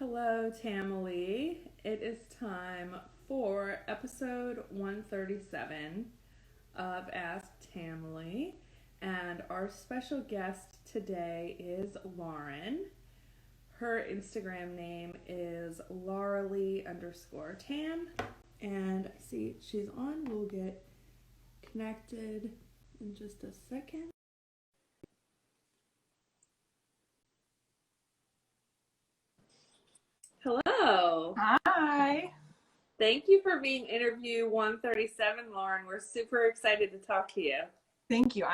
Hello, Tamily. It is time for episode 137 of Ask Tamily. And our special guest today is Lauren. Her Instagram name is lauralee_tam. And I see she's on. We'll get connected in just a second. Hello. Hi. Thank you for being interview 137, Lauren. We're super excited to talk to you. Thank you.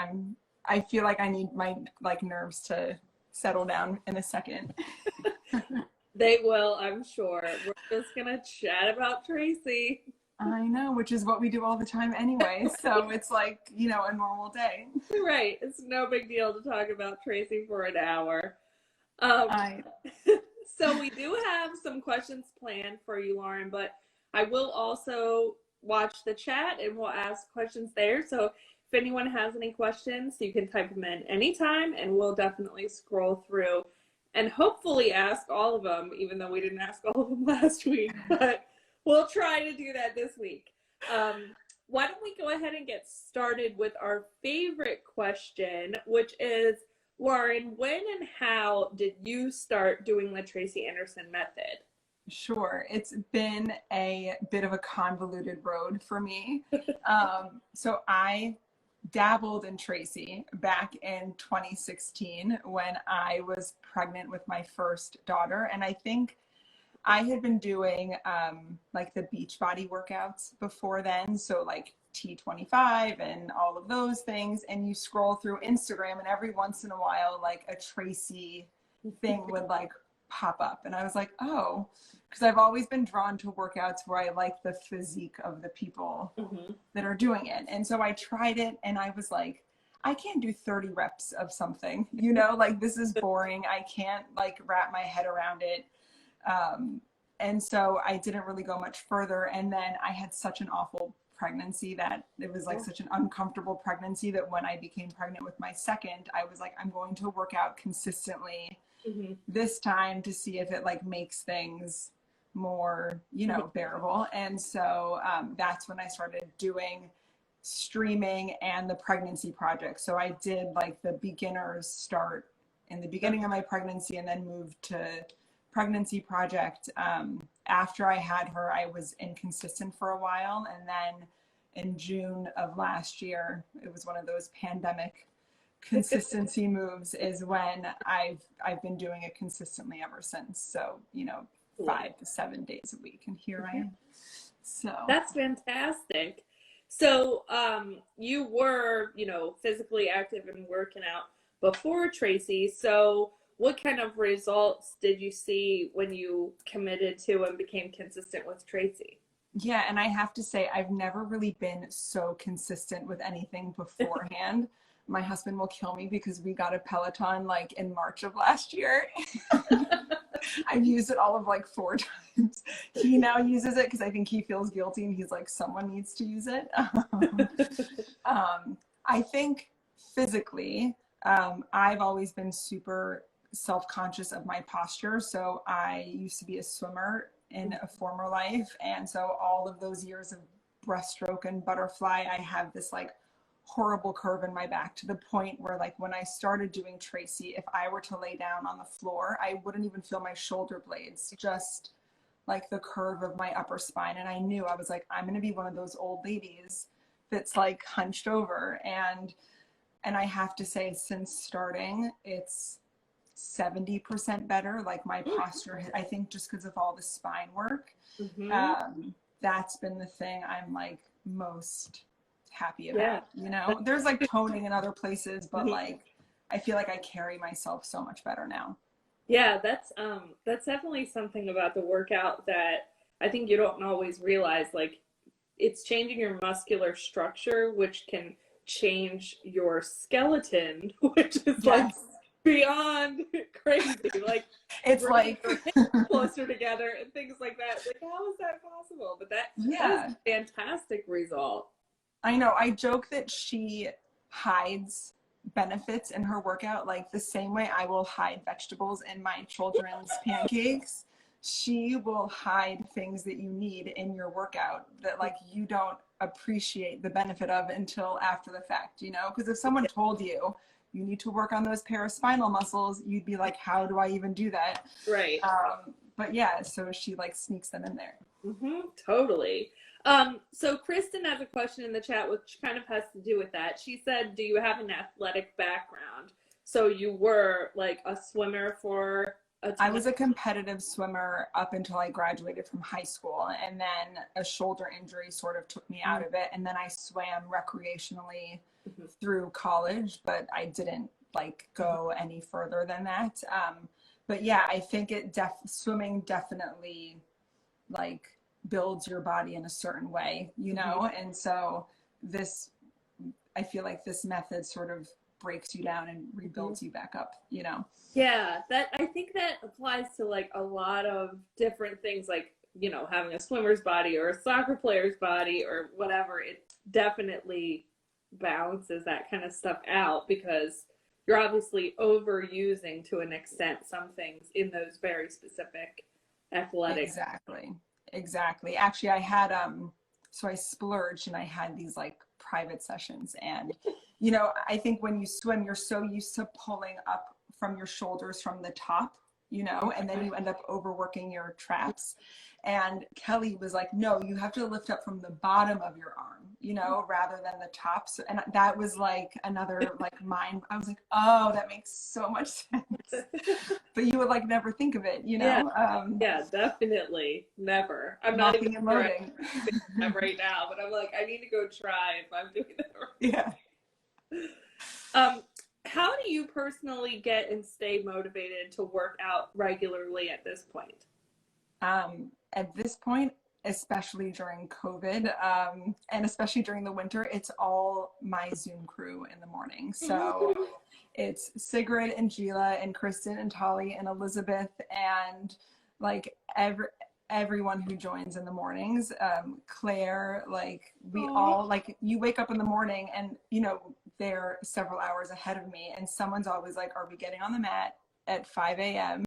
I feel like I need my nerves to settle down in a second. They will, I'm sure. We're just gonna chat about Tracy. I know, which is what we do all the time anyway. So it's like, a normal day. Right. It's no big deal to talk about Tracy for an hour. I So we do have some questions planned for you, Lauren, but I will also watch the chat and we'll ask questions there. So if anyone has any questions, you can type them in anytime and we'll definitely scroll through and hopefully ask all of them, even though we didn't ask all of them last week, but we'll try to do that this week. Why don't we go ahead and get started with our favorite question, which is, Lauren, when and how did you start doing the Tracy Anderson method? Sure. It's been a bit of a convoluted road for me. So I dabbled in Tracy back in 2016 when I was pregnant with my first daughter. And I think I had been doing like the Beachbody workouts before then. So like T25 and all of those things. And you scroll through Instagram and every once in a while, like a Tracy thing would like pop up. And I was like, oh, because I've always been drawn to workouts where I like the physique of the people that are doing it. And so I tried it and I was like, I can't do 30 reps of something, like this is boring. I can't like wrap my head around it. And so I didn't really go much further. And then I had such an awful pregnancy that it was like such an uncomfortable pregnancy that when I became pregnant with my second, I was like, I'm going to work out consistently this time to see if it like makes things more, bearable. And so that's when I started doing streaming and the pregnancy project. So I did like the beginners start in the beginning of my pregnancy and then moved to pregnancy project. After I had her, I was inconsistent for a while. And then in June of last year, it was one of those pandemic consistency moves is when I've been doing it consistently ever since. So, 5 to 7 days a week. And here I am. So that's fantastic. So you were, physically active and working out before Tracy. So what kind of results did you see when you committed to and became consistent with Tracy? Yeah, and I have to say, I've never really been so consistent with anything beforehand. My husband will kill me because we got a Peloton like in March of last year. I've used it all of like 4 times. He now uses it because I think he feels guilty and he's like, someone needs to use it. I think physically, I've always been super self-conscious of my posture. So I used to be a swimmer in a former life. And so all of those years of breaststroke and butterfly, I have this like horrible curve in my back to the point where like when I started doing Tracy, if I were to lay down on the floor, I wouldn't even feel my shoulder blades, just like the curve of my upper spine. And I knew I was like, I'm going to be one of those old ladies that's like hunched over. And I have to say, since starting, it's 70% better. Like my posture, I think just because of all the spine work, that's been the thing I'm like most happy about. There's like toning in other places, but like I feel like I carry myself so much better now. Yeah, that's definitely something about the workout that I think you don't always realize. Like it's changing your muscular structure, which can change your skeleton, which is like beyond crazy. Like it's like your hips closer together and things like that. Like how is that possible? But that is a fantastic result. I know. I joke that she hides benefits in her workout like the same way I will hide vegetables in my children's pancakes. she will hide things that you need in your workout that like you don't appreciate the benefit of until after the fact, you know? Because if someone told you you need to work on those paraspinal muscles, you'd be like, how do I even do that? Right. But yeah, so she like sneaks them in there. Totally. So Kristen has a question in the chat, which kind of has to do with that. She said, do you have an athletic background? So you were like a swimmer for a time? I was a competitive swimmer up until I graduated from high school, and then a shoulder injury sort of took me out of it. And then I swam recreationally through college, but I didn't like go any further than that. But yeah, I think swimming definitely like builds your body in a certain way, you know? And so I feel like this method sort of breaks you down and rebuilds you back up, you know? Yeah, I think that applies to like a lot of different things, like, you know, having a swimmer's body or a soccer player's body or whatever. It definitely balances that kind of stuff out, because you're obviously overusing to an extent some things in those very specific athletic. Exactly. Actually, I had so I splurged and I had these like private sessions, and you know, I think when you swim, you're so used to pulling up from your shoulders from the top, you know, and then you end up overworking your traps. And Kelly was like, no, you have to lift up from the bottom of your arm, you know, rather than the top. So, and that was like another like mind. I was like, oh, that makes so much sense. But you would like never think of it, you know? Yeah, definitely. Never. I'm not even loading right now, but I'm like, I need to go try if I'm doing that right. Yeah. How do you personally get and stay motivated to work out regularly at this point? At this point, especially during COVID, and especially during the winter, it's all my Zoom crew in the morning. So it's Sigrid and Gila and Kristen and Tali and Elizabeth and like everyone who joins in the mornings. Claire, like we all, like you wake up in the morning and you know, they're several hours ahead of me and someone's always like, are we getting on the mat at 5 a.m.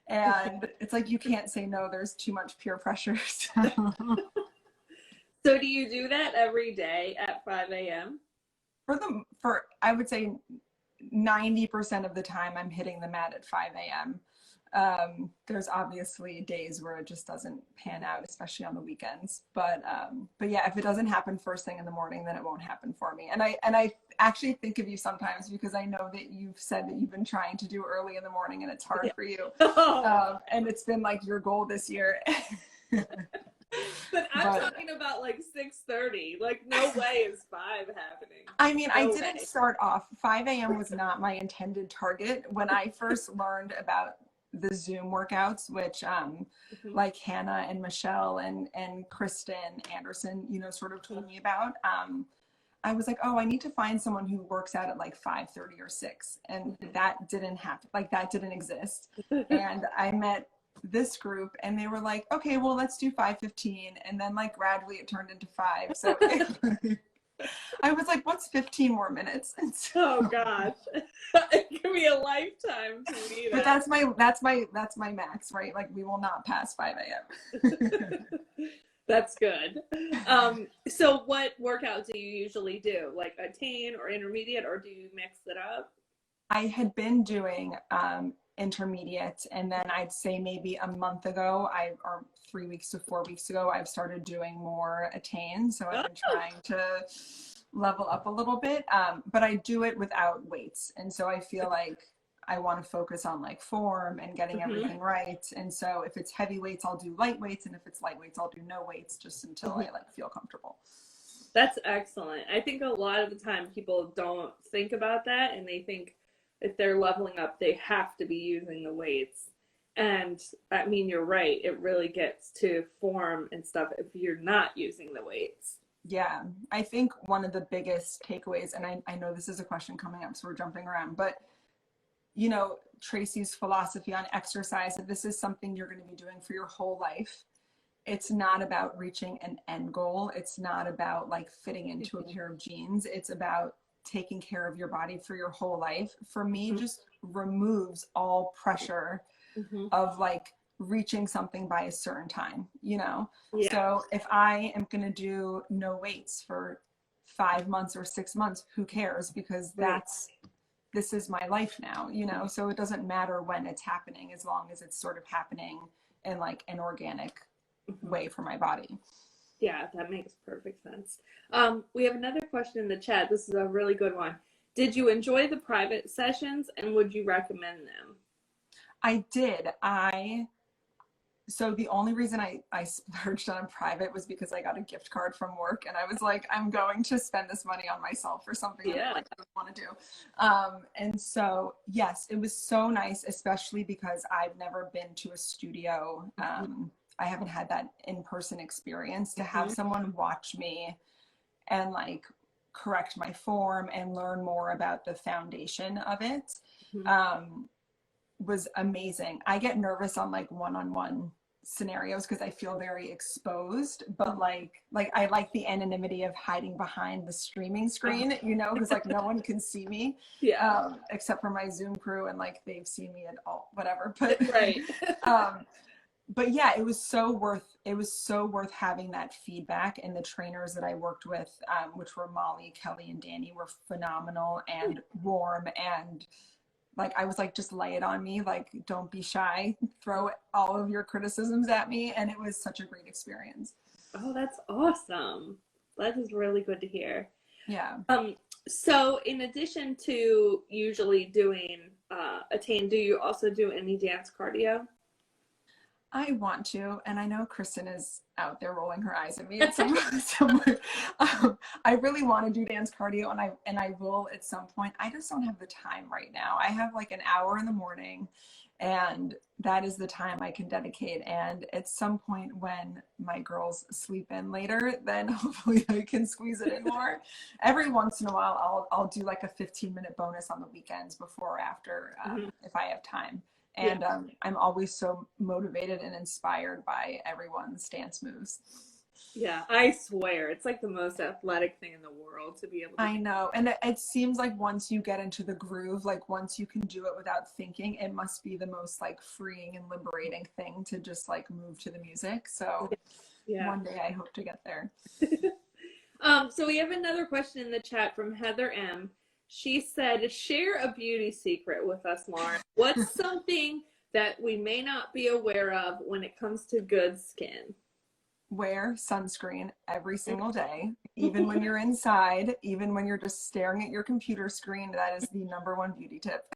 and it's like you can't say no, there's too much peer pressure. So do you do that every day at 5 a.m.? For I would say 90% of the time I'm hitting the mat at 5 a.m. There's obviously days where it just doesn't pan out, especially on the weekends. But yeah, if it doesn't happen first thing in the morning, then it won't happen for me. And I actually think of you sometimes because I know that you've said that you've been trying to do early in the morning and it's hard for you. And it's been like your goal this year. But I'm talking about like 6:30. Like no way is 5 happening. I mean, I didn't start off. 5 a.m. was not my intended target. When I first learned about the Zoom workouts, which like Hannah and Michelle and Kristen Anderson, you know, sort of told me about, I was like, oh, I need to find someone who works out at like 5:30 or 6. And that didn't happen. Like that didn't exist. And I met this group and they were like, okay, well, let's do 5:15. And then like gradually it turned into 5. So I was like, what's 15 more minutes? And so, oh gosh, it could be a lifetime to me. But that's my max, right? Like we will not pass 5 a.m. That's good. So what workout do you usually do? Like attain or intermediate, or do you mix it up? I had been doing intermediate, and then I'd say maybe a month ago, or 3 weeks to 4 weeks ago, I've started doing more attain. So I've been trying to level up a little bit, but I do it without weights. And so I feel like I want to focus on like form and getting everything right. And so if it's heavy weights, I'll do light weights. And if it's light weights, I'll do no weights just until I like feel comfortable. That's excellent. I think a lot of the time people don't think about that, and they think if they're leveling up, they have to be using the weights. And I mean, you're right. It really gets to form and stuff if you're not using the weights. Yeah, I think one of the biggest takeaways, and I know this is a question coming up, so we're jumping around, but you know, Tracy's philosophy on exercise, if this is something you're going to be doing for your whole life, it's not about reaching an end goal. It's not about like fitting into a pair of jeans. It's about taking care of your body for your whole life. For me, just removes all pressure of like reaching something by a certain time, you know? Yeah. So if I am going to do no weights for 5 months or 6 months, who cares? Because this is my life now, you know? So it doesn't matter when it's happening, as long as it's sort of happening in like an organic way for my body. Yeah, that makes perfect sense. We have another question in the chat. This is a really good one. Did you enjoy the private sessions, and would you recommend them? I did. So the only reason I splurged on private was because I got a gift card from work, and I was like, I'm going to spend this money on myself for something that I like I want to do. And so, yes, it was so nice, especially because I've never been to a studio. I haven't had that in-person experience to have someone watch me and like correct my form and learn more about the foundation of it. Was amazing. I get nervous on like one-on-one scenarios because I feel very exposed, but like I like the anonymity of hiding behind the streaming screen, you know, because like no one can see me, except for my Zoom crew, and like they've seen me at all, whatever. But but yeah, it was so worth having that feedback. And the trainers that I worked with, which were Molly, Kelly, and Danny, were phenomenal and warm, and like I was like, just lay it on me, like don't be shy, throw all of your criticisms at me. And it was such a great experience. Oh, that's awesome. That is really good to hear. Yeah. So in addition to usually doing Attain, do you also do any dance cardio? I want to, and I know Kristen is out there rolling her eyes at me at somewhere. I really want to do dance cardio, and I will at some point. I just don't have the time right now. I have like an hour in the morning, and that is the time I can dedicate. And at some point when my girls sleep in later, then hopefully I can squeeze it in more. Every once in a while, I'll do like a 15-minute bonus on the weekends before or after if I have time. And I'm always so motivated and inspired by everyone's dance moves. Yeah, I swear. It's like the most athletic thing in the world to be able to. I know. And it seems like once you get into the groove, like once you can do it without thinking, it must be the most like freeing and liberating thing to just like move to the music. So one day I hope to get there. So we have another question in the chat from Heather M. She said, share a beauty secret with us, Lauren. What's something that we may not be aware of when it comes to good skin? Wear sunscreen every single day, even when you're inside, even when you're just staring at your computer screen. That is the #1 beauty tip.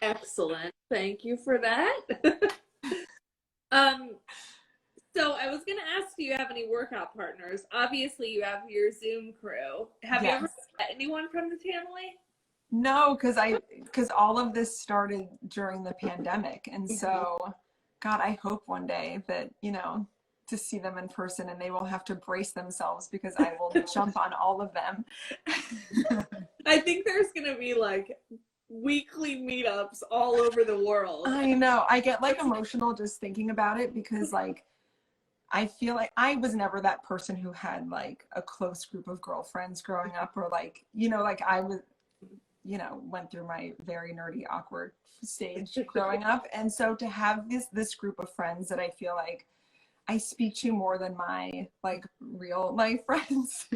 Excellent. Thank you for that. So I was going to ask, do you have any workout partners? Obviously, you have your Zoom crew. Have you ever met anyone from the Tamily? No, because all of this started during the pandemic. And so, God, I hope one day that, you know, to see them in person, and they will have to brace themselves because I will jump on all of them. I think there's going to be like weekly meetups all over the world. I know. I get like emotional just thinking about it because like, I feel like I was never that person who had like a close group of girlfriends growing up, or like, you know, like I was, you know, went through my very nerdy, awkward stage growing up. And so to have this group of friends that I feel like I speak to more than my like real life friends.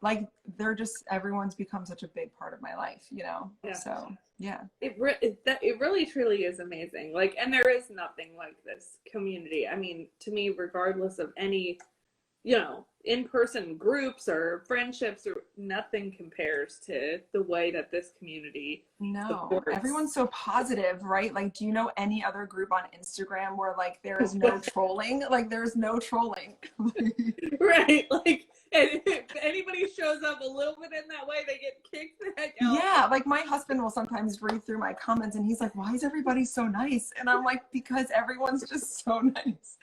Like they're just, everyone's become such a big part of my life, you know? So it really truly is amazing. Like, and there is nothing like this community. I mean, to me, regardless of any, you know, in-person groups or friendships, or nothing compares to the way that this community supports. Everyone's so positive, right? Like, do you know any other group on Instagram where like there is no trolling? Like there's no trolling. Right, like, and if anybody shows up a little bit in that way, they get kicked the heck out. Yeah, like my husband will sometimes read through my comments and he's like, why is everybody so nice? And I'm like, because everyone's just so nice.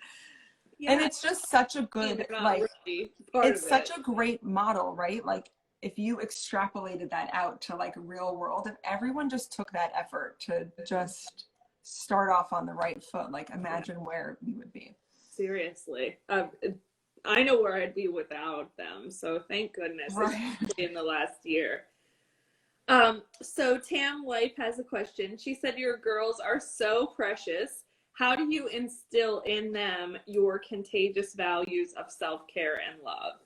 And it's just such a good, like, it's such a great model, right? Like, if you extrapolated that out to like real world, if everyone just took that effort to just start off on the right foot, like imagine where we would be. Seriously. I know where I'd be without them. So thank goodness, especially in the last year. So Tam Life has a question. She said, your girls are so precious. how do you instill in them your contagious values of self-care and love?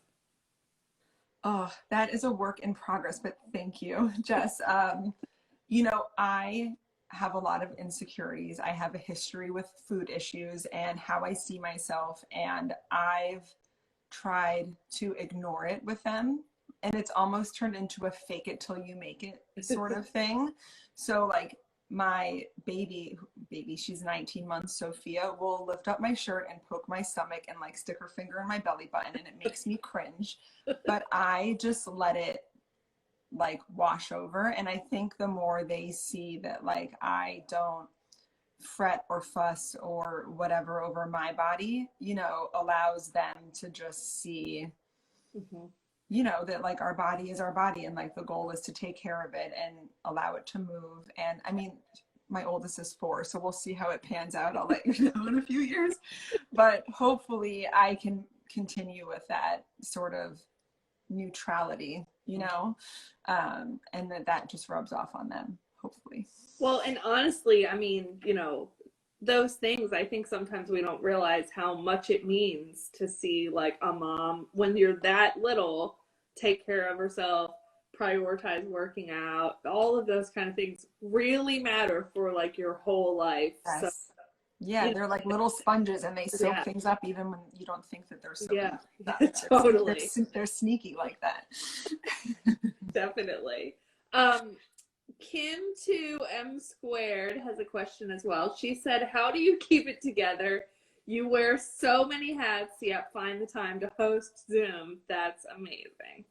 Oh, that is a work in progress, but thank you, Jess. I have a lot of insecurities. I have a history with food issues and how I see myself, and I've tried to ignore it with them. And it's almost turned into a fake it till you make it sort of thing. So like my baby, she's 19 months, Sophia, will lift up my shirt and poke my stomach and like stick her finger in my belly button, and it makes me cringe. But I just let it like wash over. And I think the more they see that like I don't fret or fuss or whatever over my body, allows them to just see, that like our body is our body, and like the goal is to take care of it and allow it to move. And I mean, my oldest is 4, so we'll see how it pans out. I'll let you know in a few years, but hopefully I can continue with that sort of neutrality, and that just rubs off on them, hopefully. Well, and honestly, I mean, those things, I think sometimes we don't realize how much it means to see like a mom when you're that little take care of herself, prioritize working out. All of those kind of things really matter for like your whole life. Yes. So, yeah, they're like little sponges, and they soak things up even when you don't think that they're soaking up. Totally. They're sneaky like that. Definitely. Kim 2M squared has a question as well. She said, how do you keep it together? You wear so many hats, yet find the time to host Zoom. That's amazing.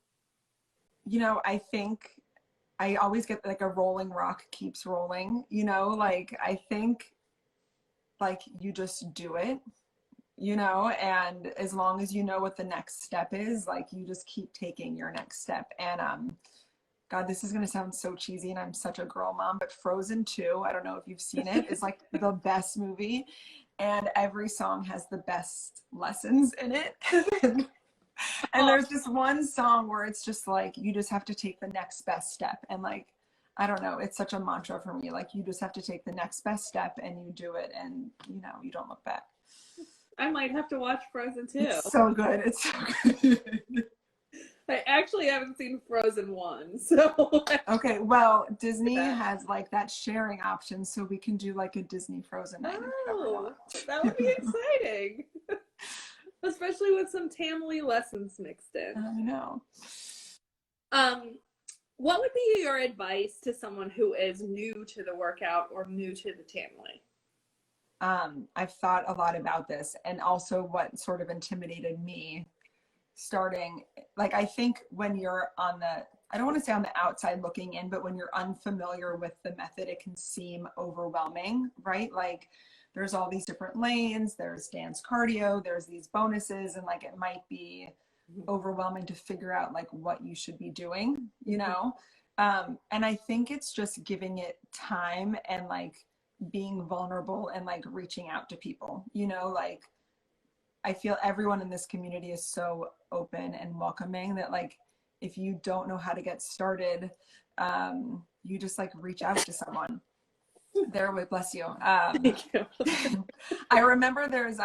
I think I always get like a rolling rock keeps rolling, like I think like you just do it, and as long as you know what the next step is, like you just keep taking your next step. And God, this is going to sound so cheesy, and I'm such a girl mom, but Frozen 2, I don't know if you've seen it, is like the best movie, and every song has the best lessons in it. And there's this one song where it's just like, you just have to take the next best step. And like, I don't know, it's such a mantra for me. Like, you just have to take the next best step, and you do it, and you don't look back. I might have to watch Frozen 2. It's so good. It's so good. I actually haven't seen Frozen 1, so. Okay, well, Disney has like that sharing option, so we can do like a Disney Frozen night. Oh, that would be exciting. Especially with some Tamily lessons mixed in. I know. What would be your advice to someone who is new to the workout or new to the Tamily? I've thought a lot about this, and also what sort of intimidated me starting, like, I think when you're on the, I don't want to say on the outside looking in, but when you're unfamiliar with the method, it can seem overwhelming, right? Like, there's all these different lanes, there's dance cardio, there's these bonuses, and like it might be overwhelming to figure out like what you should be doing, and I think it's just giving it time and like being vulnerable and like reaching out to people, like I feel everyone in this community is so open and welcoming that like if you don't know how to get started, you just like reach out to someone. Bless you. Thank you. I remember there's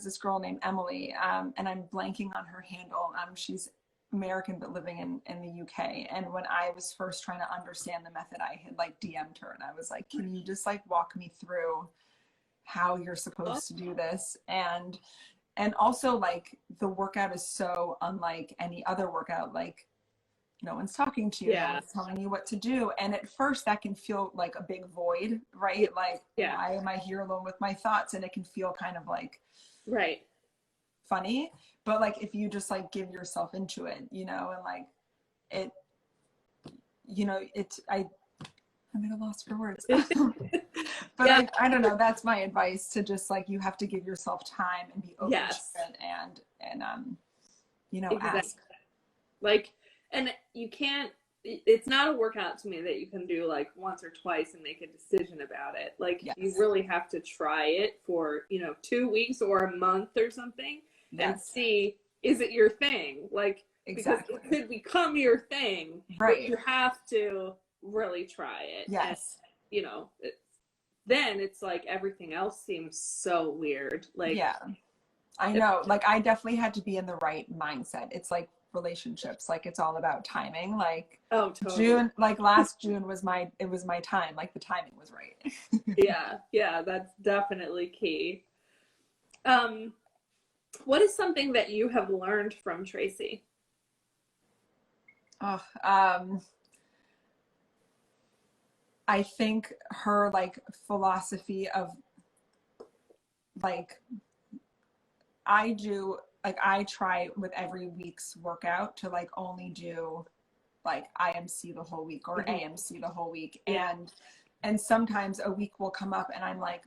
this girl named Emily, and I'm blanking on her handle. She's American but living in the UK. And when I was first trying to understand the method, I had like DM'd her, and I was like, can you just like walk me through how you're supposed to do this? And also like the workout is so unlike any other workout. Like, no one's talking to you, no one's telling you what to do. And at first that can feel like a big void, right? Like, why am I here alone with my thoughts? And it can feel kind of like funny. But like, if you just like give yourself into it, and like it, I'm at a loss for words. But I don't know, that's my advice, to just like, you have to give yourself time and be open to it, and ask. Like, and you can't, it's not a workout to me that you can do like once or twice and make a decision about it. Like, you really have to try it for, 2 weeks or a month or something and see, is it your thing? Like, because it could become your thing, but you have to really try it. Yes. And, then it's like everything else seems so weird. Like, Yeah, I know. Like, I definitely had to be in the right mindset. It's like relationships, like it's all about timing. Like oh, totally. June, like last June was it was my time. Like the timing was right. Yeah, that's definitely key. What is something that you have learned from Tracy? Oh, I think her like philosophy of like I try with every week's workout to like only do like IMC the whole week or AMC the whole week. Yeah. And sometimes a week will come up and I'm like,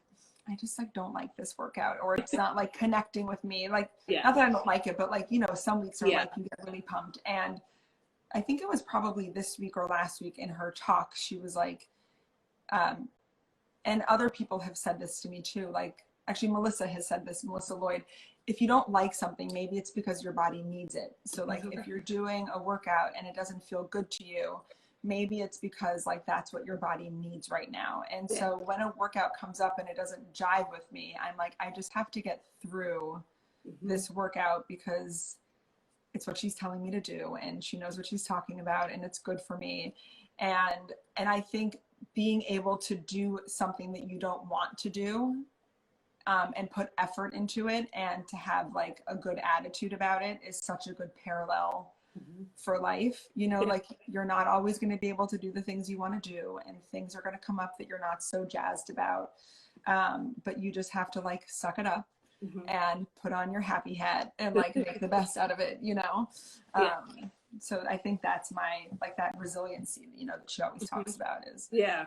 I just like don't like this workout, or it's not like connecting with me. Like, not that I don't like it, but like, you know, some weeks are like you get really pumped. And I think it was probably this week or last week in her talk, she was like, and other people have said this to me too. Like, actually, Melissa has said this, Melissa Lloyd, if you don't like something, maybe it's because your body needs it. So like if you're doing a workout and it doesn't feel good to you, maybe it's because like that's what your body needs right now. And so when a workout comes up and it doesn't jive with me, I'm like, I just have to get through this workout because it's what she's telling me to do and she knows what she's talking about and it's good for me. And I think being able to do something that you don't want to do and put effort into it and to have like a good attitude about it is such a good parallel for life. You know, like you're not always going to be able to do the things you want to do and things are going to come up that you're not so jazzed about. But you just have to like suck it up and put on your happy hat and like make the best out of it, you know? So I think that's my, like that resiliency, you know, that she always talks about is. Yeah.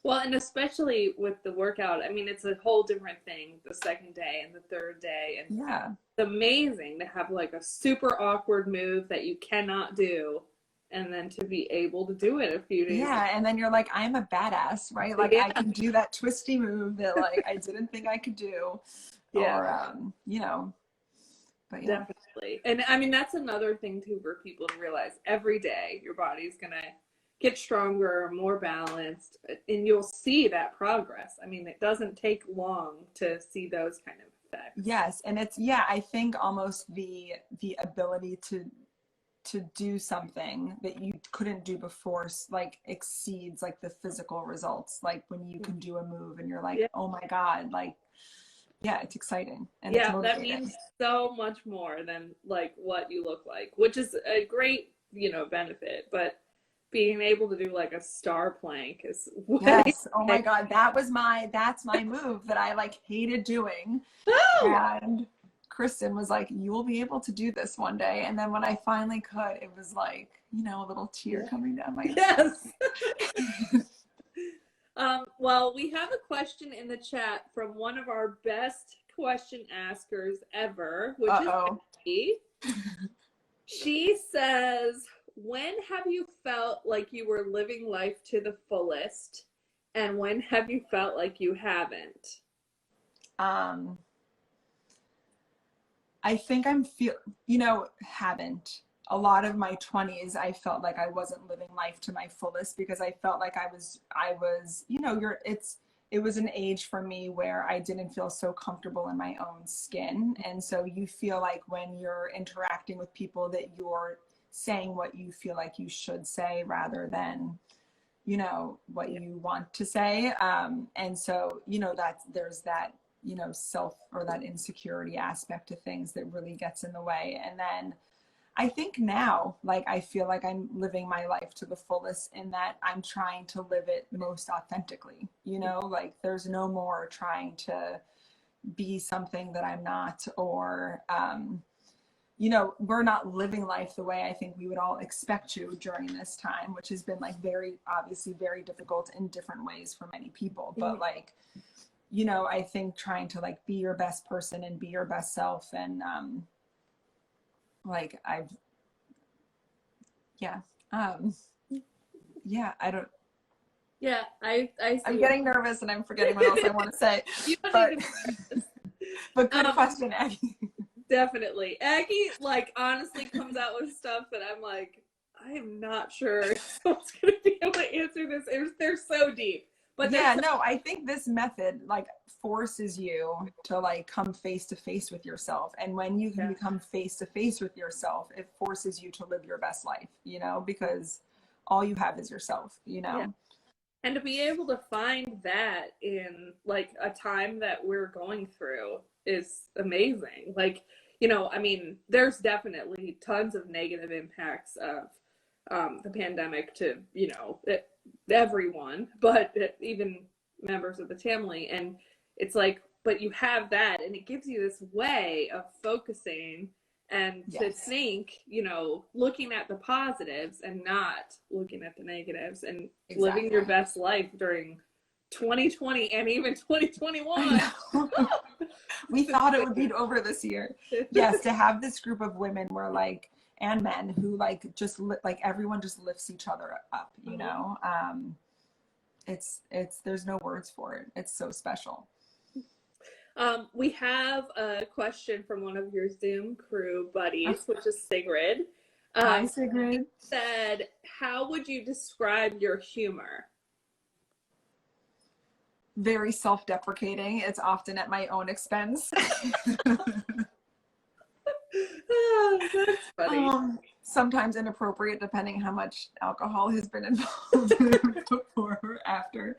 Well, and especially with the workout, I mean, it's a whole different thing the second day and the third day. And it's amazing to have like a super awkward move that you cannot do and then to be able to do it a few days. Yeah, and then you're like, I'm a badass, right? Like I can do that twisty move that like I didn't think I could do. Or, you know, but definitely. And I mean, that's another thing too for people to realize every day your body's going to get stronger, more balanced, and you'll see that progress. I mean, it doesn't take long to see those kind of effects. Yes, and it's I think almost the ability to do something that you couldn't do before like exceeds like the physical results. Like when you can do a move and you're like, oh my God, like it's exciting and it's motivating. That means so much more than like what you look like, which is a great, you know, benefit, but being able to do like a star plank is oh my God, that's my move that I like hated doing. And Kristen was like, you will be able to do this one day. And then when I finally could, it was like, you know, a little tear coming down my face. Well, we have a question in the chat from one of our best question askers ever, which is Becky. She says, when have you felt like you were living life to the fullest? And when have you felt like you haven't? I think haven't. A lot of my 20s, I felt like I wasn't living life to my fullest because I felt like I was, you know, it was an age for me where I didn't feel so comfortable in my own skin. And so you feel like when you're interacting with people that you're saying what you feel like you should say rather than, you know, what you want to say. And so, you know, there's that, you know, self or that insecurity aspect of things that really gets in the way. And then I think now, like, I feel like I'm living my life to the fullest in that I'm trying to live it most authentically, you know, like there's no more trying to be something that I'm not, or, you know, we're not living life the way I think we would all expect to during this time, which has been like obviously very difficult in different ways for many people. But like, you know, I think trying to like be your best person and be your best self and, like I don't. Yeah, I I'm getting nervous and I'm forgetting what else I want to say. But good question, Aggie. Definitely. Aggie, like, honestly comes out with stuff that I'm like, I am not sure someone's going to be able to answer this. They're so deep. But yeah, no, I think this method like forces you to like come face to face with yourself. And when you can become face to face with yourself, it forces you to live your best life, you know, because all you have is yourself, you know? Yeah. And to be able to find that in like a time that we're going through is amazing. Like, you know, I mean, there's definitely tons of negative impacts of the pandemic to, you know, everyone, but even members of the Tamily. And it's like, but you have that, and it gives you this way of focusing and to think, you know, looking at the positives and not looking at the negatives, and living your best life during 2020 and even 2021. We thought it would be over this year. Yes, to have this group of women where like, and men who like just like everyone just lifts each other up, you know? It's there's no words for it. It's so special. We have a question from one of your Zoom crew buddies, which is Sigrid. Hi, Sigrid. He said, how would you describe your humor? Very self-deprecating. It's often at my own expense. Oh, that's funny. Sometimes inappropriate, depending how much alcohol has been involved before or after.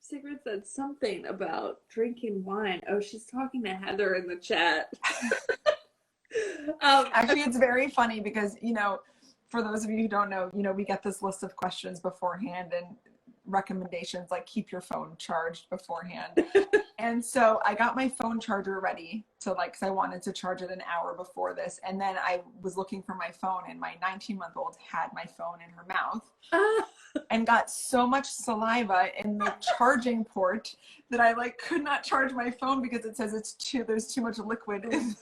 Sigrid said something about drinking wine. Oh, she's talking to Heather in the chat. Actually, it's very funny because, you know, for those of you who don't know, you know, we get this list of questions beforehand and recommendations like keep your phone charged beforehand. And so I got my phone charger ready to like, because I wanted to charge it an hour before this. And then I was looking for my phone, and my 19-month-old had my phone in her mouth and got so much saliva in the charging port that I like could not charge my phone because it says there's too much liquid in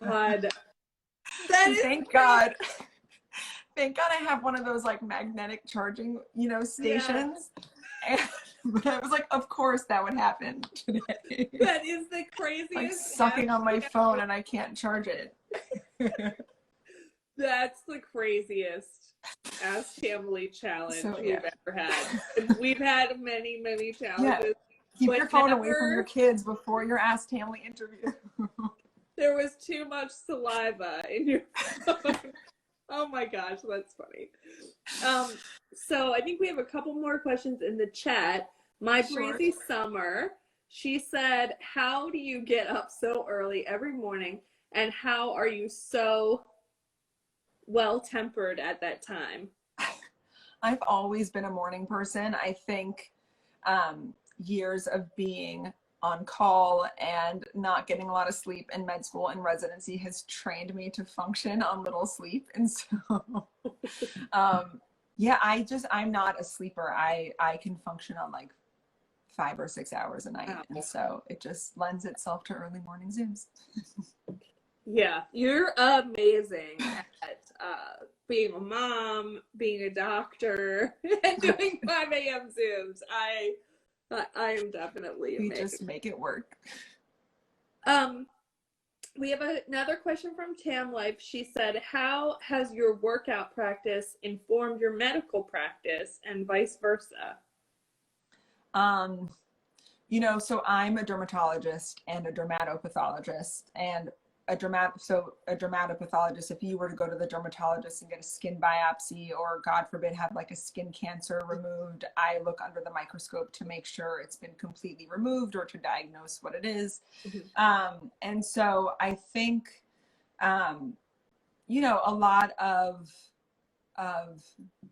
God. Thank God. Thank God I have one of those like magnetic charging, you know, stations. Yeah. But I was like, of course that would happen today. That is the craziest. I'm sucking on my phone and I can't charge it. That's the craziest Ask Tamily challenge we've ever had. And we've had many, many challenges. Yeah. Keep your phone away from your kids before your Ask Tamily interview. There was too much saliva in your phone. Oh my gosh, that's funny. So I think we have a couple more questions in the chat. My Breezy Summer, she said, how do you get up so early every morning, and how are you so well-tempered at that time? I've always been a morning person. I think years of being on call and not getting a lot of sleep in med school and residency has trained me to function on little sleep. And so, yeah, I'm not a sleeper. I can function on like 5 or 6 hours a night. And so it just lends itself to early morning Zooms. Yeah, you're amazing at being a mom, being a doctor, and doing 5 a.m. Zooms. I am definitely amazing. We just make it work. We have another question from Tam Life. She said, how has your workout practice informed your medical practice and vice versa? You know, so I'm a dermatologist and a dermatopathologist, and a dermatopathologist, if you were to go to the dermatologist and get a skin biopsy, or God forbid have like a skin cancer removed, I look under the microscope to make sure it's been completely removed or to diagnose what it is. And so I think, you know, a lot of,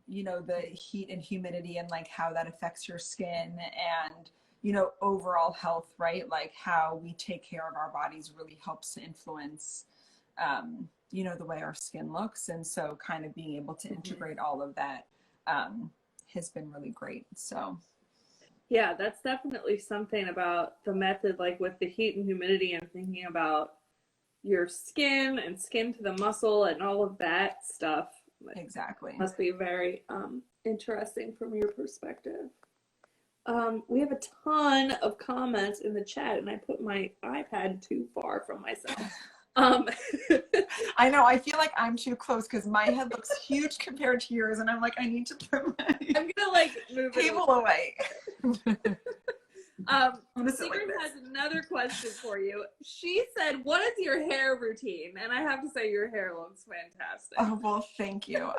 you know, the heat and humidity and like how that affects your skin and, you know, overall health, right? Like how we take care of our bodies really helps to influence, you know, the way our skin looks. And so kind of being able to integrate all of that has been really great. So. Yeah, that's definitely something about the method, like with the heat and humidity and thinking about your skin and skin to the muscle and all of that stuff. Exactly. Must be very interesting from your perspective. We have a ton of comments in the chat, and I put my iPad too far from myself. Um, I know. I feel like I'm too close because my head looks huge compared to yours, and I'm like, I need to put my I'm gonna like move it table away. Secret has another question for you. She said, "What is your hair routine?" And I have to say, your hair looks fantastic. Oh, well, thank you.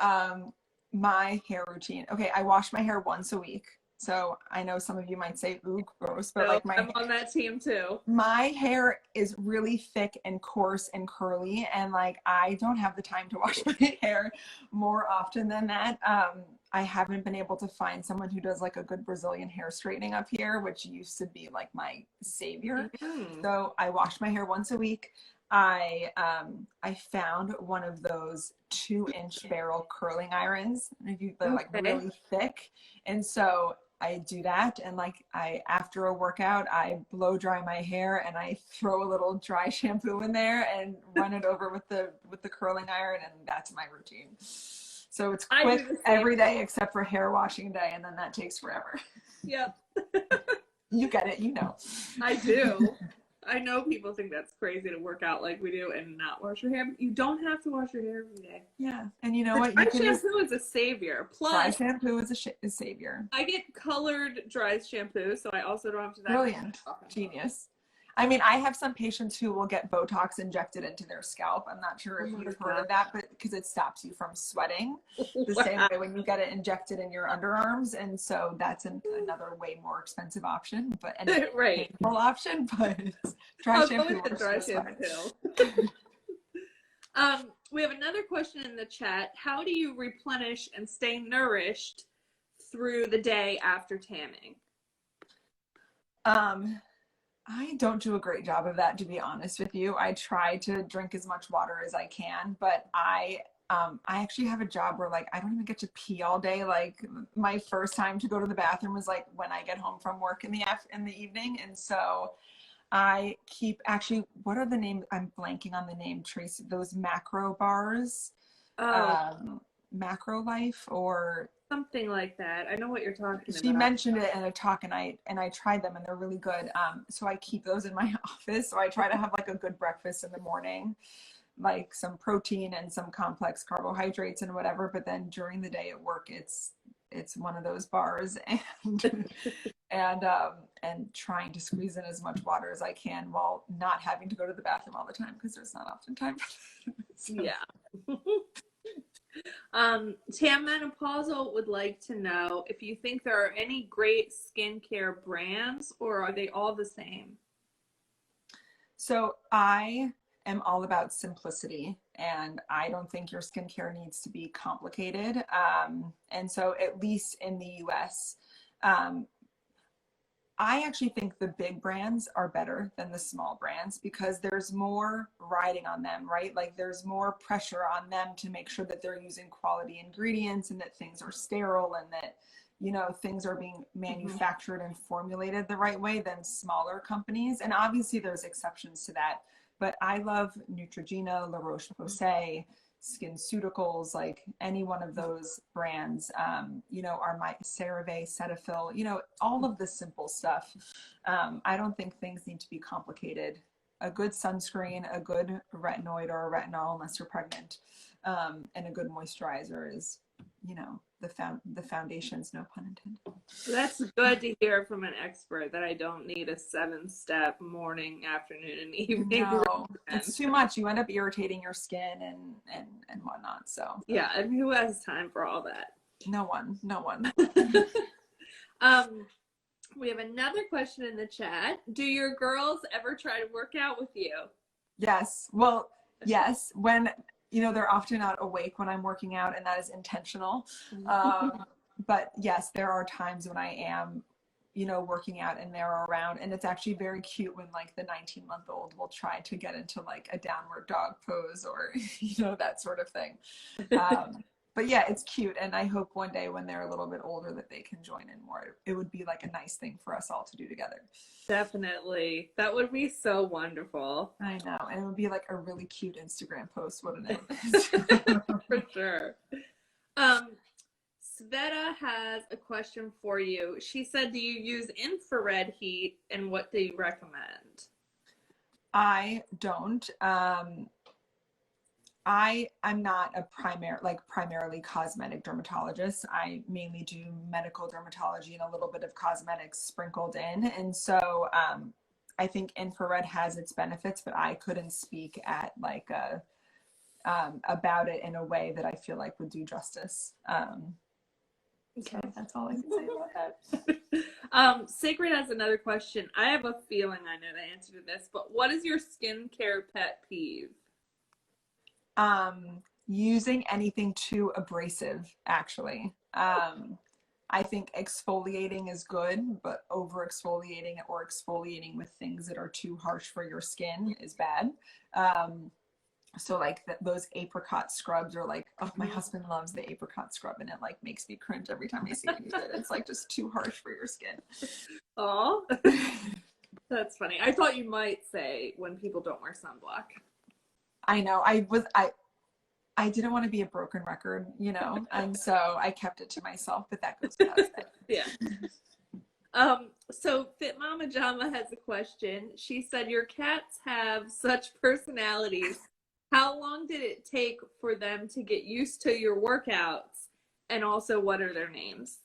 My hair routine. Okay, I wash my hair once a week. So I know some of you might say, ooh, gross, but No, like I'm on that team too. my hair is really thick and coarse and curly, and like I don't have the time to wash my hair more often than that. I haven't been able to find someone who does like a good Brazilian hair straightening up here, which used to be like my savior. So I wash my hair once a week. I found one of those 2-inch barrel curling irons. They're like really thick, and so I do that, and like after a workout I blow dry my hair and I throw a little dry shampoo in there and run it over with the curling iron, and that's my routine. So it's quick every day except for hair washing day, and then that takes forever. Yep. You get it, you know. I do. I know people think that's crazy to work out like we do and not wash your hair. But you don't have to wash your hair every day. Yeah, and you know what? Dry shampoo is a savior. Plus, dry shampoo is a savior. I get colored dry shampoo, so I also don't have to. Brilliant, genius. I mean, I have some patients who will get Botox injected into their scalp. I'm not sure if you've heard of that, but because it stops you from sweating the same way when you get it injected in your underarms. And so that's another way more expensive option, but painful option, but dry shampoo works dry shampoo. We have another question in the chat. How do you replenish and stay nourished through the day after tanning? I don't do a great job of that, to be honest with you. I try to drink as much water as I can, but I actually have a job where like I don't even get to pee all day. Like my first time to go to the bathroom was like when I get home from work in the evening, and so I keep what are the names? I'm blanking on the name, Tracy. Those macro bars, Macro Life or something like that. I know what you're talking about. She mentioned it in a talk, and I tried them, and they're really good. So I keep those in my office. So I try to have like a good breakfast in the morning, like some protein and some complex carbohydrates and whatever. But then during the day at work, it's one of those bars, and and trying to squeeze in as much water as I can while not having to go to the bathroom all the time because there's not often time for that. So. Yeah. Tam Menopausal would like to know if you think there are any great skincare brands, or are they all the same? So I am all about simplicity, and I don't think your skincare needs to be complicated. And so at least in the US, I actually think the big brands are better than the small brands because there's more riding on them, right? Like there's more pressure on them to make sure that they're using quality ingredients and that things are sterile and that, you know, things are being manufactured and formulated the right way than smaller companies. And obviously there's exceptions to that, but I love Neutrogena, La Roche-Posay, SkinCeuticals, like any one of those brands, you know, are my CeraVe, Cetaphil, you know, all of the simple stuff. I don't think things need to be complicated. A good sunscreen, a good retinoid or a retinol, unless you're pregnant, and a good moisturizer is, you know, the foundations, no pun intended. That's good to hear from an expert that I don't need a 7-step morning, afternoon, and evening. No, it's too much. You end up irritating your skin and whatnot. So yeah, and who has time for all that? No one. We have another question in the chat. Do your girls ever try to work out with you? Yes. Well, yes. When you know, they're often not awake when I'm working out, and that is intentional. But yes, there are times when I am, you know, working out and they're around, and it's actually very cute when like the 19-month-old will try to get into like a downward dog pose or, you know, that sort of thing. But yeah, it's cute. And I hope one day when they're a little bit older that they can join in more. It would be like a nice thing for us all to do together. Definitely. That would be so wonderful. I know. And it would be like a really cute Instagram post, wouldn't it? For sure. Sveta has a question for you. She said, do you use infrared heat, and what do you recommend? I don't. I'm not a primarily cosmetic dermatologist. I mainly do medical dermatology and a little bit of cosmetics sprinkled in. And so I think infrared has its benefits, but I couldn't speak at like about it in a way that I feel like would do justice. So that's all I can say about that. Sacred has another question. I have a feeling I know the answer to this, but what is your skincare pet peeve? Using anything too abrasive, actually. I think exfoliating is good, but over exfoliating or exfoliating with things that are too harsh for your skin is bad. So like those apricot scrubs are like, oh, my husband loves the apricot scrub and it like makes me cringe every time I see him use it. It's like just too harsh for your skin. Oh, that's funny. I thought you might say when people don't wear sunblock. I know. I didn't want to be a broken record, you know, and so I kept it to myself, but that goes without saying. Yeah. So Fit Mama Jama has a question. She said, your cats have such personalities. How long did it take for them to get used to your workouts? And also, what are their names?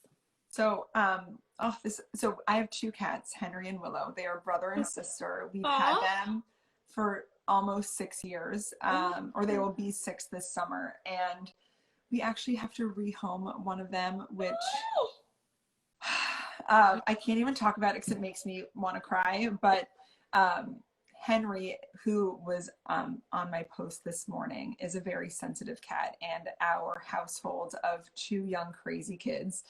So, so I have two cats, Henry and Willow. They are brother and sister. We've Aww. had them for almost 6 years, or they will be 6 this summer. And we actually have to rehome one of them, which I can't even talk about it because it makes me want to cry. But Henry, who was on my post this morning, is a very sensitive cat, and our household of 2 young crazy kids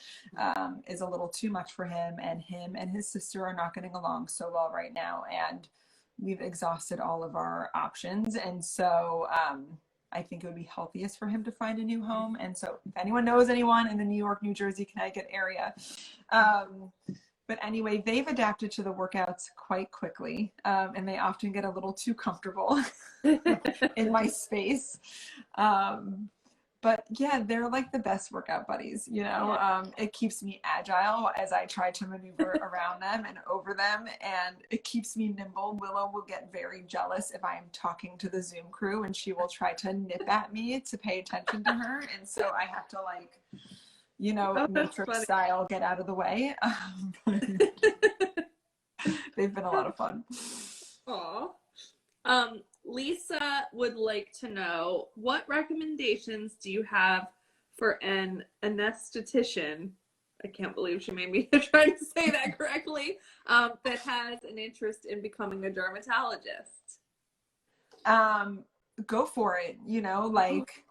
is a little too much for him and his sister are not getting along so well right now, and we've exhausted all of our options. And so I think it would be healthiest for him to find a new home. And so if anyone knows anyone in the New York, New Jersey, Connecticut area, but anyway, they've adapted to the workouts quite quickly, and they often get a little too comfortable in my space. But yeah, they're like the best workout buddies, you know. It keeps me agile as I try to maneuver around them and over them, and it keeps me nimble. Willow will get very jealous if I'm talking to the Zoom crew, and she will try to nip at me to pay attention to her. And so I have to like, you know, Matrix style, get out of the way. They've been a lot of fun. Aw. Lisa would like to know, what recommendations do you have for an anesthetician? I can't believe she made me try to say that correctly. That has an interest in becoming a dermatologist. Go for it. You know, like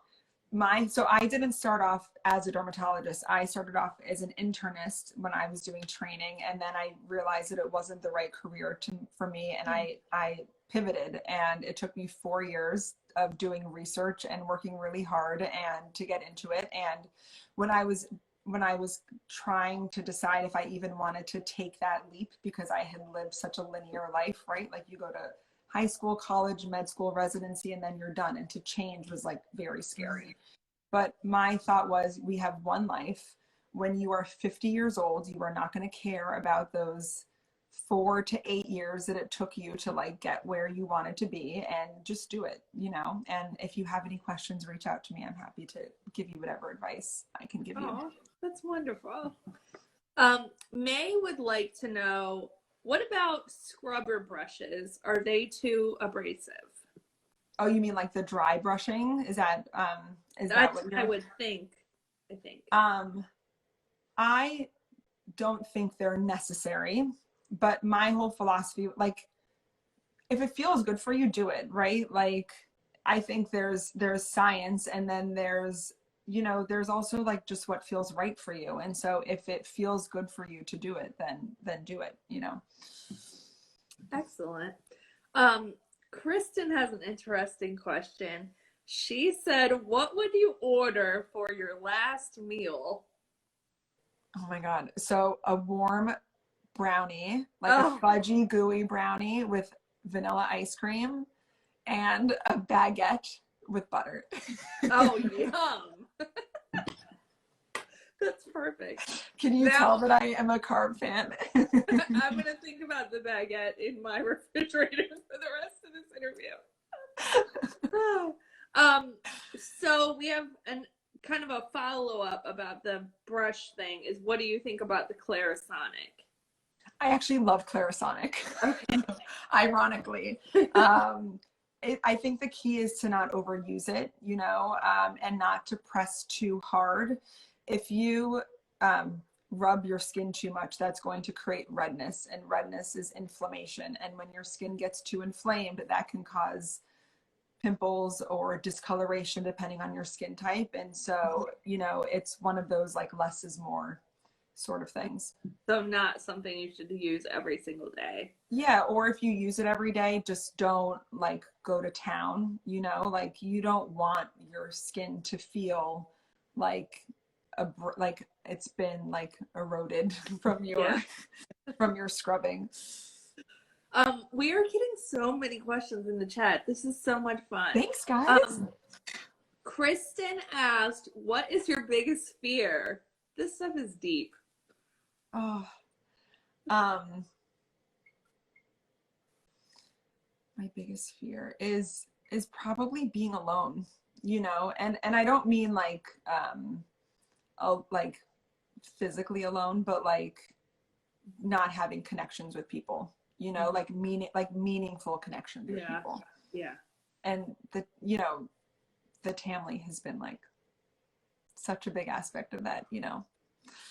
so I didn't start off as a dermatologist. I started off as an internist when I was doing training, and then I realized that it wasn't the right career for me, and I pivoted, and it took me 4 years of doing research and working really hard and to get into it. And when I was trying to decide if I even wanted to take that leap, because I had lived such a linear life, right? Like you go to high school, college, med school, residency, and then you're done. And to change was like very scary. But my thought was, we have one life. When you are 50 years old, you are not going to care about those 4 to 8 years that it took you to like get where you wanted to be, and just do it, you know. And if you have any questions, reach out to me. I'm happy to give you whatever advice I can give you. That's wonderful. May would like to know, what about scrubber brushes? Are they too abrasive? Oh, you mean like the dry brushing? Is that what you're... I would think. I don't think they're necessary, but my whole philosophy, like, if it feels good for you, do it, right? Like, I think there's science, and then there's, you know, there's also like just what feels right for you. And so if it feels good for you to do it, then do it, you know. Excellent. Kristen has an interesting question. She said, what would you order for your last meal? Oh my God. So a warm brownie, like a fudgy, gooey brownie with vanilla ice cream and a baguette with butter. Oh, yum. That's perfect. Can you tell that I am a carb fan? I'm going to think about the baguette in my refrigerator for the rest of the interview. So we have an kind of a follow-up about the brush thing is what do you think about the Clarisonic? I actually love Clarisonic. Okay. Ironically. I think the key is to not overuse it, you know, and not to press too hard. If you rub your skin too much, that's going to create redness, and redness is inflammation. And when your skin gets too inflamed, that can cause pimples or discoloration depending on your skin type. And so, you know, it's one of those like less is more sort of things. So not something you should use every single day. Yeah, or if you use it every day, just don't like go to town, you know, like you don't want your skin to feel like like it's been like eroded from your from your scrubbing. We are getting so many questions in the chat. This is so much fun. Thanks, guys. Kristen asked, what is your biggest fear? This stuff is deep. Oh, my biggest fear is probably being alone, you know, and I don't mean like like physically alone, but like not having connections with people, you know, like meaningful connections with people. Yeah. And you know, the Tamily has been like such a big aspect of that, you know.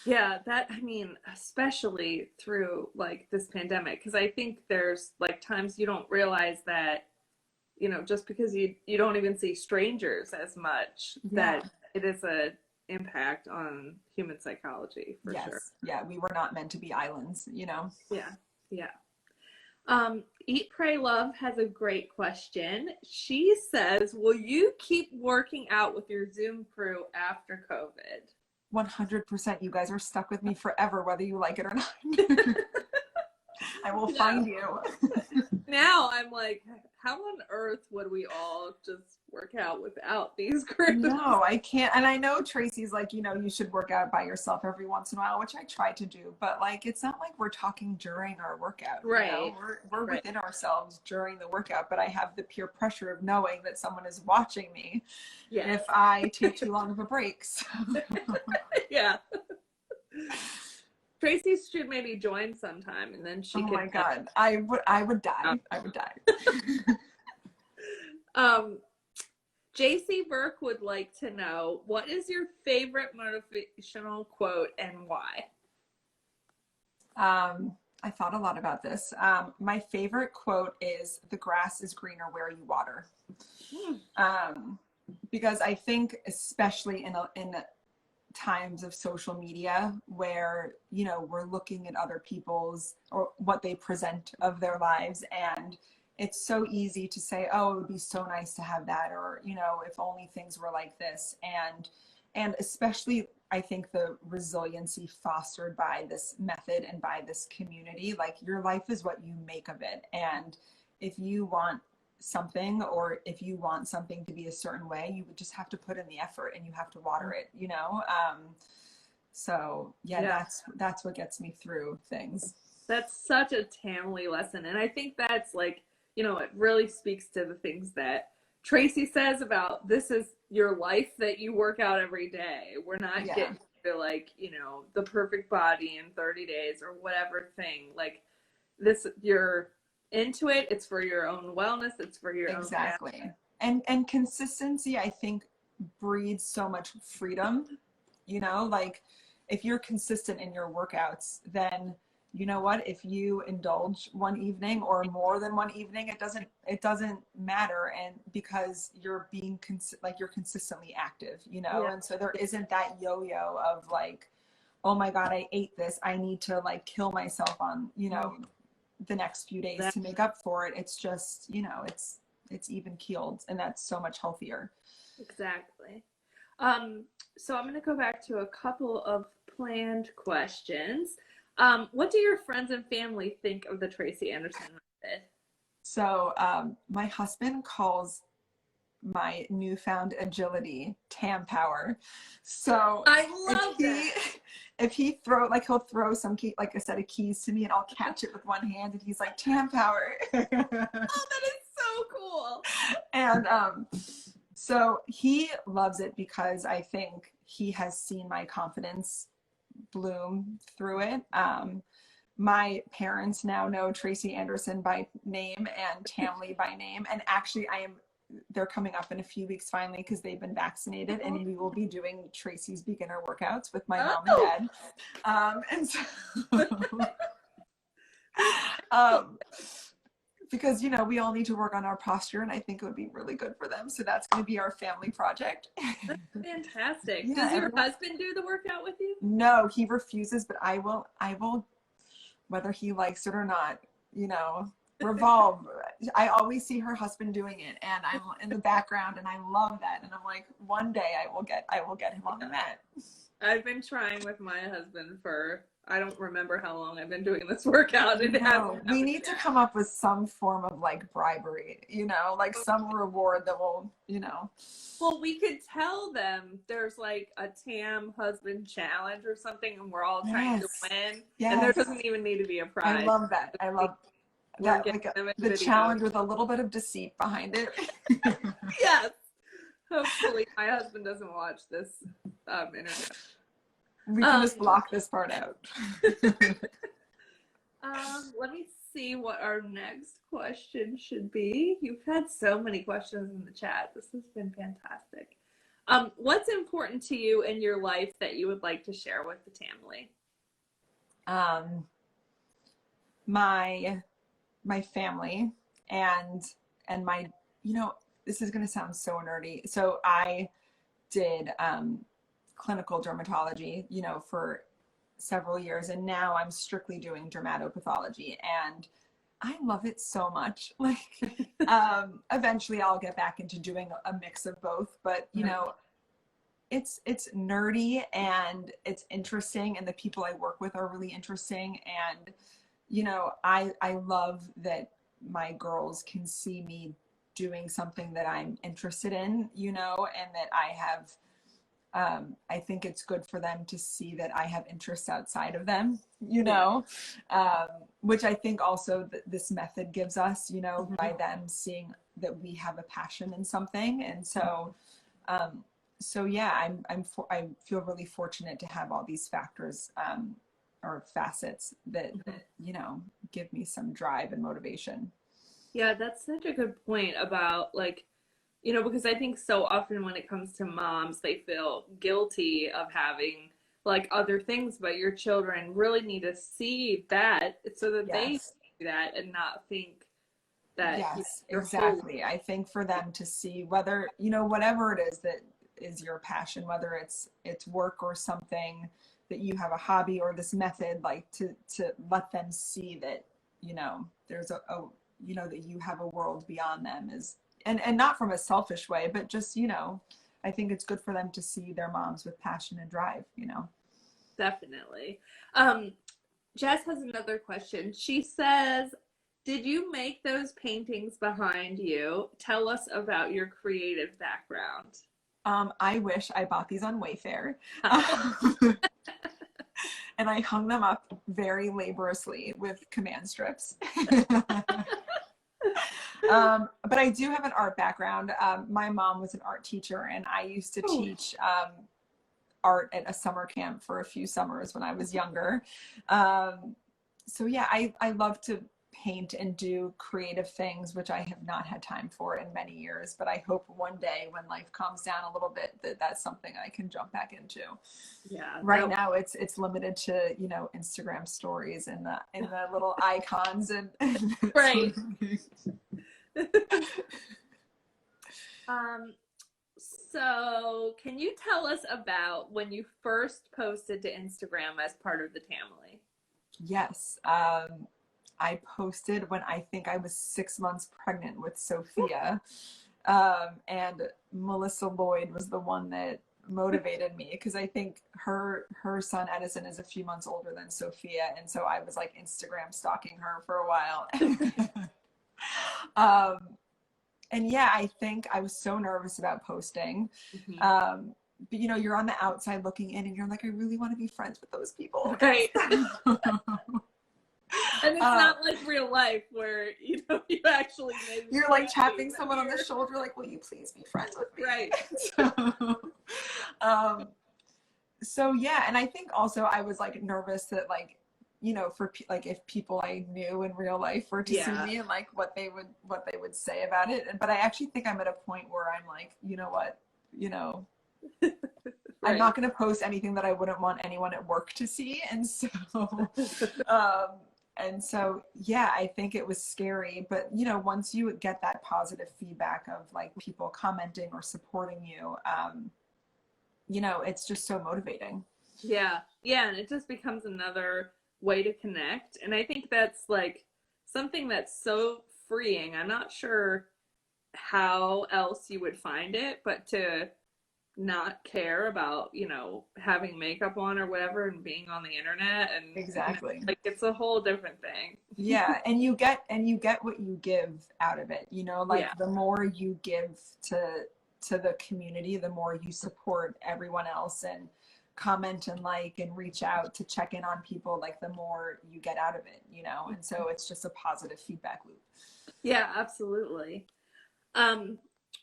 Yeah, that, I mean, especially through like this pandemic, because I think there's like times you don't realize that, you know, just because you don't even see strangers as much, that it is a impact on human psychology for sure. Yeah, we were not meant to be islands, you know. Yeah. Eat, Pray, Love has a great question. She says, will you keep working out with your Zoom crew after COVID? 100%. You guys are stuck with me forever, whether you like it or not. I will find you. Now I'm like, how on earth would we all just work out without these groups? No, I can't. And I know Tracy's like, you know, you should work out by yourself every once in a while, which I try to do, but like, it's not like we're talking during our workout. Right. You know? We're within ourselves during the workout, but I have the peer pressure of knowing that someone is watching me if I take too long of a break. So. Yeah. Tracy should maybe join sometime, and then she could. Oh my God, I would die. I would die. jcburke would like to know, what is your favorite motivational quote and why? I thought a lot about this. My favorite quote is, "The grass is greener where you water." Because I think, especially in times of social media where, you know, we're looking at other people's or what they present of their lives, and it's so easy to say, oh, it would be so nice to have that, or, you know, if only things were like this. And especially I think the resiliency fostered by this method and by this community, like your life is what you make of it. And if you want something, or if you want something to be a certain way, you would just have to put in the effort and you have to water it, you know? So that's what gets me through things. That's such a Tamily lesson. And I think that's like, you know, it really speaks to the things that Tracy says about this is your life, that you work out every day. We're not getting to like, you know, the perfect body in 30 days or whatever thing. Like this, you're into it. It's for your own wellness. It's for your own and consistency, I think, breeds so much freedom, you know, like if you're consistent in your workouts, then you know what, if you indulge one evening or more than one evening, it doesn't matter. And because you're being you're consistently active, you know. And so there isn't that yo-yo of like, oh my God, I ate this, I need to like kill myself on, you know, the next few days to make up for it. It's just, you know, it's even keeled, and that's so much healthier. Exactly. So I'm going to go back to a couple of planned questions. What do your friends and family think of the Tracy Anderson method? So my husband calls my newfound agility Tam Power. So I love that. If he he'll throw some key, like a set of keys to me, and I'll catch it with one hand, and he's like, Tam Power. Oh, that is so cool. cool. And so he loves it because I think he has seen my confidence bloom through it. My parents now know Tracy Anderson by name and Tamily by name. And actually they're coming up in a few weeks finally because they've been vaccinated, and we will be doing Tracy's beginner workouts with my mom and dad. And so, because, you know, we all need to work on our posture, and I think it would be really good for them. So that's going to be our family project. That's fantastic. Yeah, Does your husband do the workout with you? No, he refuses, but I will, whether he likes it or not, you know, revolve. I always see her husband doing it, and I'm in the background, and I love that. And I'm like, one day I will get him on the mat. I've been trying with my husband for, I don't remember how long I've been doing this workout. We need to come up with some form of like bribery, you know, like some reward that will, you know. Well, we could tell them there's like a Tam husband challenge or something, and we're all trying to win. Yes. And there doesn't even need to be a prize. I love that. I love that, like the challenge with a little bit of deceit behind it. Yes. Hopefully my husband doesn't watch this interview. We can just block this part out. Let me see what our next question should be. You've had so many questions in the chat. This has been fantastic. What's important to you in your life that you would like to share with the Tamily? My family and my, you know, this is going to sound so nerdy. So I did clinical dermatology, you know, for several years, and now I'm strictly doing dermatopathology, and I love it so much. Like, eventually I'll get back into doing a mix of both, but you know, it's nerdy and it's interesting, and the people I work with are really interesting, and you know, I love that my girls can see me doing something that I'm interested in, you know, and that I have, I think it's good for them to see that I have interests outside of them, you know, which I think also this method gives us, you know, by them seeing that we have a passion in something. And so, yeah, I feel really fortunate to have all these factors, or facets that, you know, give me some drive and motivation. Yeah, that's such a good point about, like, you know, because I think so often when it comes to moms, they feel guilty of having like other things, but your children really need to see that so that they see that and not think that. Yes, exactly. I think for them to see whether, you know, whatever it is that is your passion, whether it's work or something that you have a hobby or this method, like to let them see that, you know, there's a you know, that you have a world beyond them is, and not from a selfish way, but just, you know, I think it's good for them to see their moms with passion and drive, you know. Definitely. Jess has another question. She says, did you make those paintings behind you? Tell us about your creative background. I wish I bought these on Wayfair. And I hung them up very laboriously with command strips. But I do have an art background. My mom was an art teacher, and I used to teach art at a summer camp for a few summers when I was younger. So yeah, I love to paint and do creative things, which I have not had time for in many years, but I hope one day when life calms down a little bit that's something I can jump back into. Yeah. Right now it's limited to, you know, Instagram stories and the little icons and right. So can you tell us about when you first posted to Instagram as part of the Tamily? Yes. I posted when I think I was 6 months pregnant with Sophia. And Melissa Lloyd was the one that motivated me, because I think her son Edison is a few months older than Sophia. And so I was like Instagram stalking her for a while. And yeah, I think I was so nervous about posting. But you know, you're on the outside looking in and you're like, I really want to be friends with those people. Right. And it's not like real life where, you know you actually made You're like tapping someone on the shoulder, like, will you please be friends with me? Right. So yeah, and I think also I was like nervous that like, you know, for like if people I knew in real life were to see me and like what they would say about it. But I actually think I'm at a point where I'm like, you know what, you know, right. I'm not going to post anything that I wouldn't want anyone at work to see, and so yeah, I think it was scary, but you know, once you get that positive feedback of like people commenting or supporting you, you know, it's just so motivating. Yeah. Yeah. And it just becomes another way to connect. And I think that's like something that's so freeing. I'm not sure how else you would find it, but to not care about, you know, having makeup on or whatever and being on the internet and exactly, you know, like it's a whole different thing. Yeah, and you get what you give out of it, you know, like the more you give to the community, the more you support everyone else and comment and like and reach out to check in on people, like the more you get out of it, you know. And so it's just a positive feedback loop. Yeah, absolutely.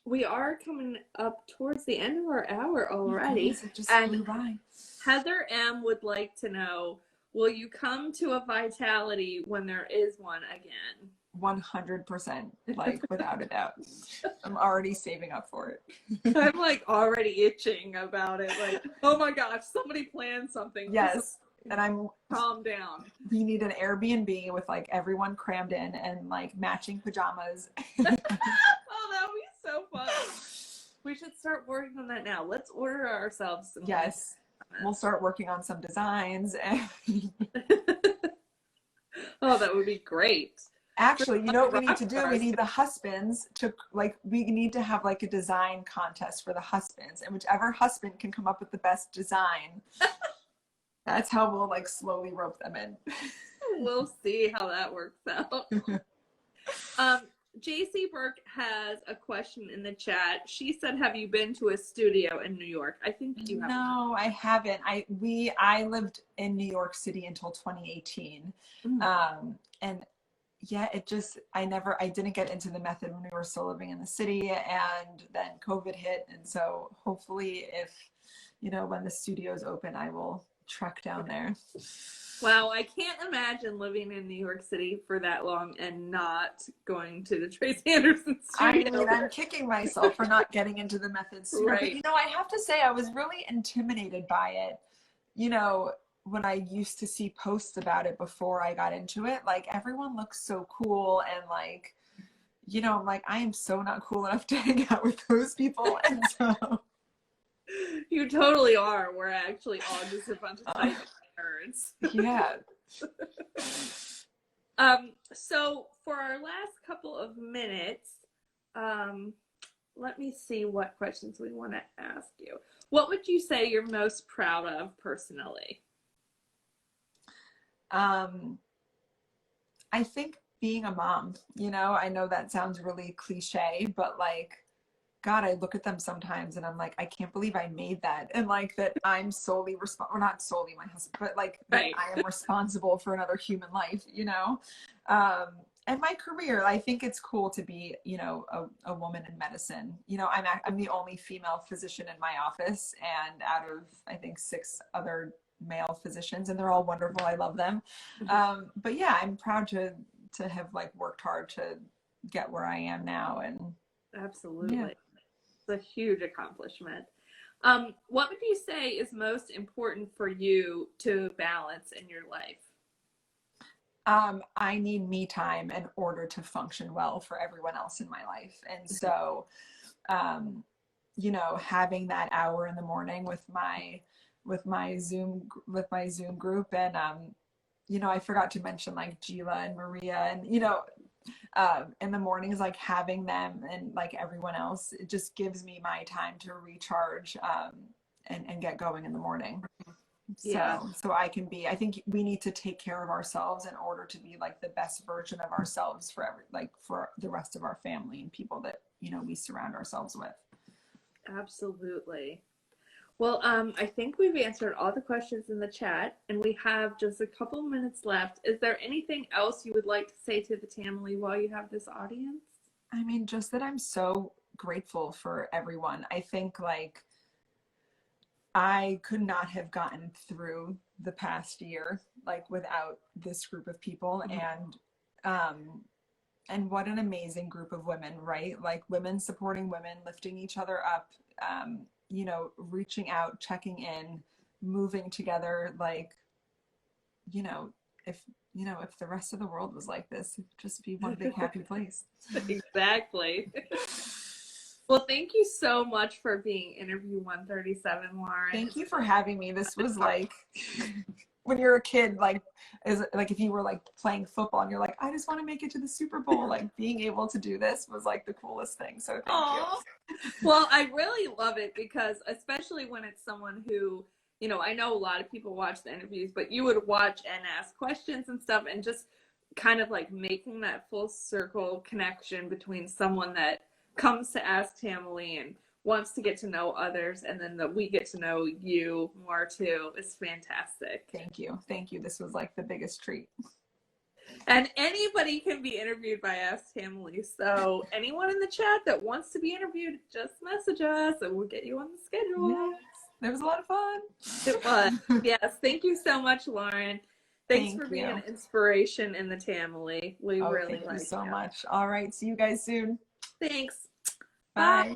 We are coming up towards the end of our hour already. It just flew by. Heather M would like to know, will you come to a Vitality when there is one again? 100%, like without a doubt. I'm already saving up for it. I'm like already itching about it. Like, oh my gosh, somebody planned something. Yes. And I'm calm down. We need an Airbnb with like everyone crammed in and like matching pajamas. Oh, that would be so fun. We should start working on that now. Let's order ourselves some. Yes. We'll start working on some designs. Oh, that would be great. Actually, you know what we need to do? We need the husbands to like, we need to have like a design contest for the husbands, and whichever husband can come up with the best design, that's how we'll like slowly rope them in. We'll see how that works out. jcburke has a question in the chat. She said, have you been to a studio in New York? I think you have. No, I haven't. I lived in New York City until 2018. And yeah, it just, I didn't get into the method when we were still living in the city, and then COVID hit. And so hopefully if, you know, when the studio's open, I will trek down there. Wow, I can't imagine living in New York City for that long and not going to the Tracy Anderson studio. I mean, I'm kicking myself for not getting into the method sooner. Right. But, you know, I have to say I was really intimidated by it. You know, when I used to see posts about it before I got into it, like everyone looks so cool, and like, you know, I'm like, I am so not cool enough to hang out with those people. And so you totally are. We're actually all just a bunch of nerds. Yeah. So for our last couple of minutes, let me see what questions we want to ask you. What would you say you're most proud of personally? I think being a mom, you know, I know that sounds really cliche, but like, God, I look at them sometimes and I'm like, I can't believe I made that. And like that I'm solely responsible, not solely my husband, but like that I am responsible for another human life, you know? And my career, I think it's cool to be, you know, a woman in medicine. You know, I'm the only female physician in my office, and out of, I think, 6 other male physicians, and they're all wonderful. I love them. But yeah, I'm proud to have like worked hard to get where I am now. And absolutely. Yeah. It's a huge accomplishment. What would you say is most important for you to balance in your life? I need me time in order to function well for everyone else in my life. And so, you know, having that hour in the morning with my Zoom group, and, you know, I forgot to mention like Gila and Maria, and, you know, in the mornings, like having them and like everyone else, it just gives me my time to recharge, and get going in the morning. So I think we need to take care of ourselves in order to be like the best version of ourselves for the rest of our family and people that, you know, we surround ourselves with. Absolutely. Well, I think we've answered all the questions in the chat, and we have just a couple minutes left. Is there anything else you would like to say to the Tamily while you have this audience? I mean, just that I'm so grateful for everyone. I think like I could not have gotten through the past year like without this group of people, and what an amazing group of women, right? Like women supporting women, lifting each other up, you know, reaching out, checking in, moving together. Like, you know, if the rest of the world was like this, it'd just be one big happy place. Exactly. Well, thank you so much for being interview 137, Lauren. Thank you for having me. This was like when you're a kid, like if you were like playing football and you're like, I just want to make it to the Super Bowl, like being able to do this was like the coolest thing. So thank you. Well, I really love it because especially when it's someone who, you know, I know a lot of people watch the interviews, but you would watch and ask questions and stuff, and just kind of like making that full circle connection between someone that comes to ask Tamily and wants to get to know others, and then that we get to know you more too, is fantastic. Thank you. Thank you. This was like the biggest treat. And anybody can be interviewed by Ask Tamily. So anyone in the chat that wants to be interviewed, just message us and we'll get you on the schedule. Yes. It was a lot of fun. It was. Yes. Thank you so much, Lauren. Thanks for being an inspiration in the Tamily. We really like you so much. All right. See you guys soon. Thanks. Bye. Bye.